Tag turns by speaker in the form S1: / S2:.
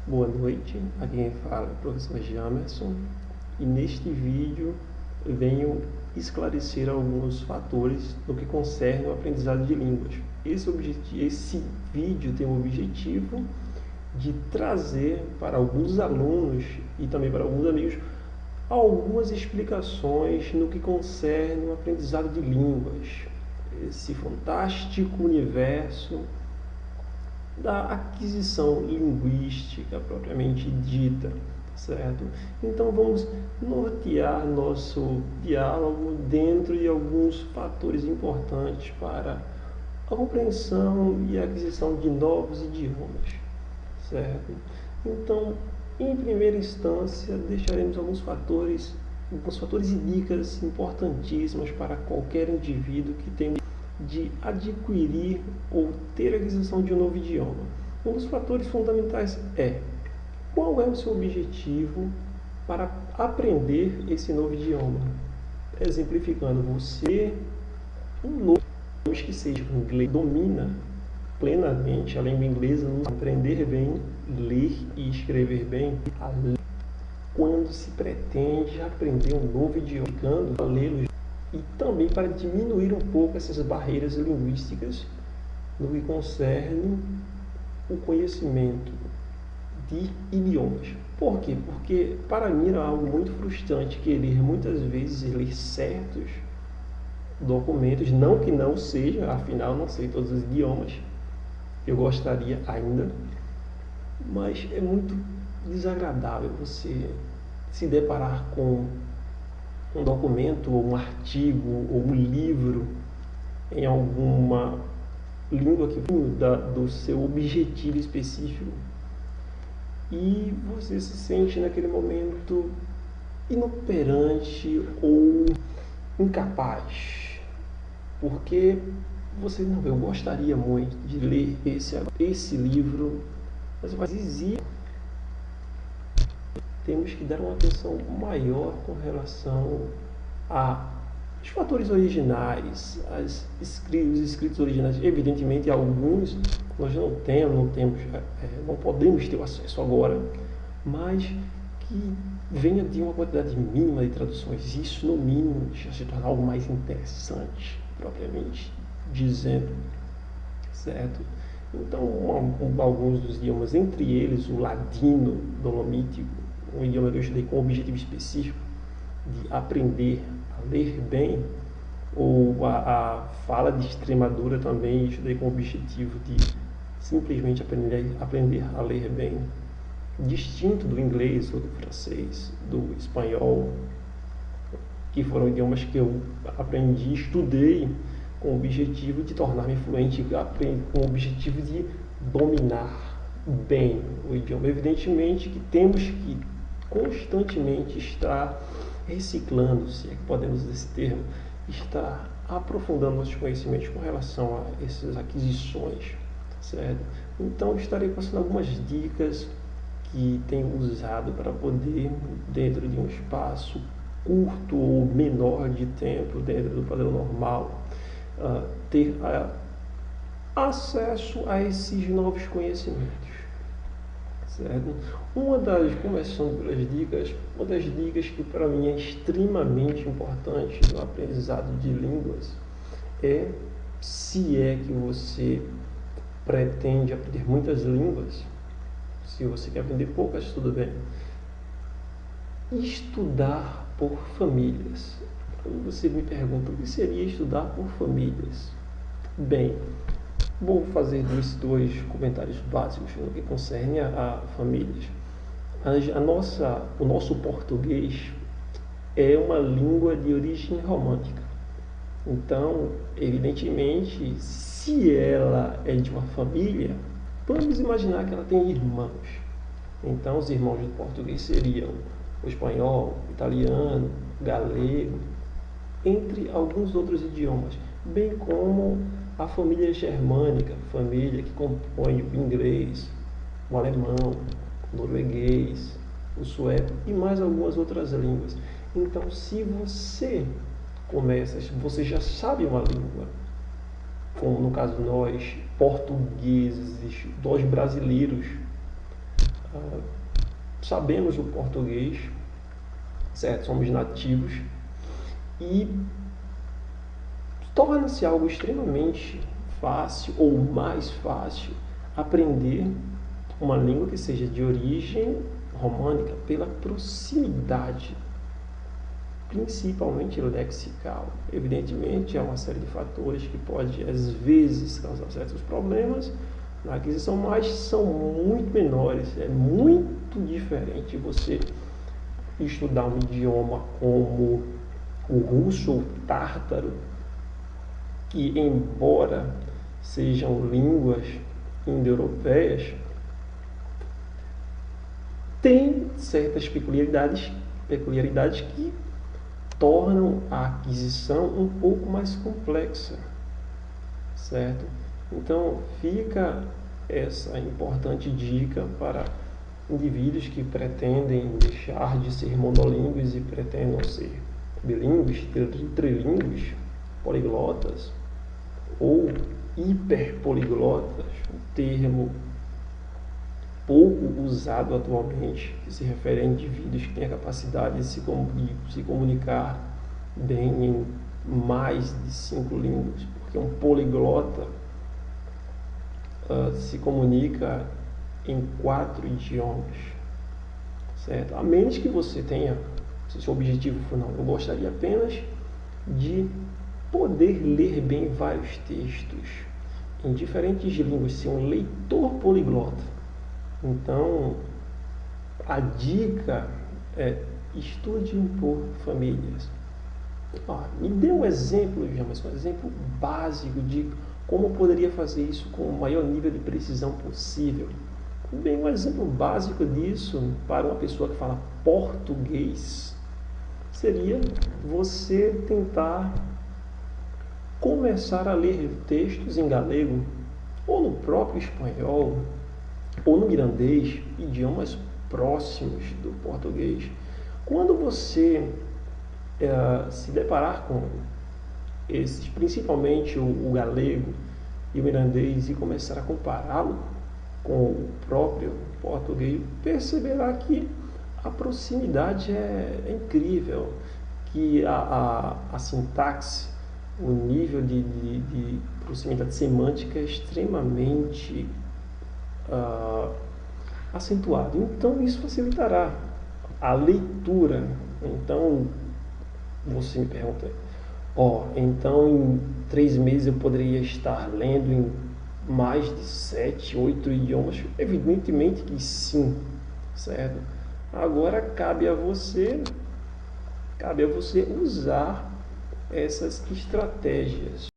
S1: Boa noite, aqui quem fala é o professor Jamerson e neste vídeo venho esclarecer alguns fatores no que concerne o aprendizado de línguas. Esse vídeo tem o objetivo de trazer para alguns alunos e também para alguns amigos algumas explicações no que concerne o aprendizado de línguas, esse fantástico universo da aquisição linguística propriamente dita, certo? Então vamos nortear nosso diálogo dentro de alguns fatores importantes para a compreensão e a aquisição de novos idiomas, certo? Então, em primeira instância, deixaremos alguns fatores e dicas importantíssimas para qualquer indivíduo que tem de adquirir ou ter a aquisição de um novo idioma. Um dos fatores fundamentais é: qual é o seu objetivo para aprender esse novo idioma? Exemplificando, você, um novo que seja inglês, domina plenamente a língua inglesa, aprender bem, ler e escrever bem, quando se pretende aprender um novo idioma, a lê-lo, e também para diminuir um pouco essas barreiras linguísticas no que concerne o conhecimento de idiomas. Por quê? Porque para mim é algo muito frustrante querer muitas vezes ler certos documentos, não que não seja, afinal não sei todos os idiomas, eu gostaria ainda, mas é muito desagradável você se deparar com um documento, ou um artigo, ou um livro em alguma língua que do seu objetivo específico e você se sente naquele momento inoperante ou incapaz, porque você não, eu gostaria muito de ler esse livro, mas temos que dar uma atenção maior com relação aos fatores originais, os escritos originais. Evidentemente, alguns nós não podemos ter o acesso agora, mas que venha de uma quantidade mínima de traduções. Isso, no mínimo, já se torna algo mais interessante, propriamente dizendo, certo? Então, alguns dos idiomas, entre eles o ladino dolomítico, um idioma que eu estudei com um objetivo específico de aprender a ler bem, ou a fala de Extremadura também, estudei com o objetivo de simplesmente aprender a ler bem, distinto do inglês ou do francês, do espanhol, que foram idiomas que eu aprendi, estudei com o objetivo de tornar-me fluente, com o objetivo de dominar bem o idioma. Evidentemente que temos que constantemente estar reciclando, se é que podemos usar esse termo, estar aprofundando nossos conhecimentos com relação a essas aquisições, certo? Então estarei passando algumas dicas que tenho usado para poder, dentro de um espaço curto ou menor de tempo, dentro do padrão normal, ter acesso a esses novos conhecimentos, certo? Começando pelas dicas, uma das dicas que para mim é extremamente importante no aprendizado de línguas é, se é que você pretende aprender muitas línguas, se você quer aprender poucas, tudo bem, estudar por famílias. Você me pergunta, o que seria estudar por famílias? Bem, vou fazer dois comentários básicos no que concerne a famílias. O nosso português é uma língua de origem romântica. Então, evidentemente, se ela é de uma família, vamos imaginar que ela tem irmãos. Então, os irmãos do português seriam o espanhol, o italiano, o galego, entre alguns outros idiomas, bem como a família germânica, família que compõe o inglês, o alemão, o norueguês, o sueco e mais algumas outras línguas. Então, se você você já sabe uma língua, como no caso nós, portugueses, nós brasileiros, sabemos o português, certo? Somos nativos e torna-se algo extremamente fácil ou mais fácil aprender uma língua que seja de origem românica pela proximidade, principalmente lexical. Evidentemente, há uma série de fatores que pode, às vezes, causar certos problemas na aquisição, mas são muito menores. É muito diferente você estudar um idioma como o russo ou tártaro, que, embora sejam línguas indo-europeias, tem certas peculiaridades que tornam a aquisição um pouco mais complexa, certo? Então, fica essa importante dica para indivíduos que pretendem deixar de ser monolíngues e pretendam ser bilíngues, trilíngues, poliglotas ou hiperpoliglotas, um termo pouco usado atualmente, que se refere a indivíduos que têm a capacidade de se comunicar bem em mais de 5 línguas, porque um poliglota se comunica em 4 idiomas, certo? A menos que você tenha, se seu objetivo for, não, eu gostaria apenas de poder ler bem vários textos em diferentes línguas, ser um leitor poliglota. Então, a dica é: estude por famílias. Me dê um exemplo, mas um exemplo básico de como eu poderia fazer isso com o maior nível de precisão possível. Bem, um exemplo básico disso para uma pessoa que fala português seria você tentar começar a ler textos em galego, ou no próprio espanhol, ou no mirandês, idiomas próximos do português. Quando você se deparar com esses, principalmente o galego e o mirandês, e começar a compará-lo com o próprio português, perceberá que a proximidade é incrível, que a sintaxe, o nível de proximidade semântica é extremamente acentuado. Então, isso facilitará a leitura. Então, você me pergunta, então em 3 meses eu poderia estar lendo em mais de 7, 8 idiomas? Evidentemente que sim, certo? Agora cabe a você usar essas estratégias.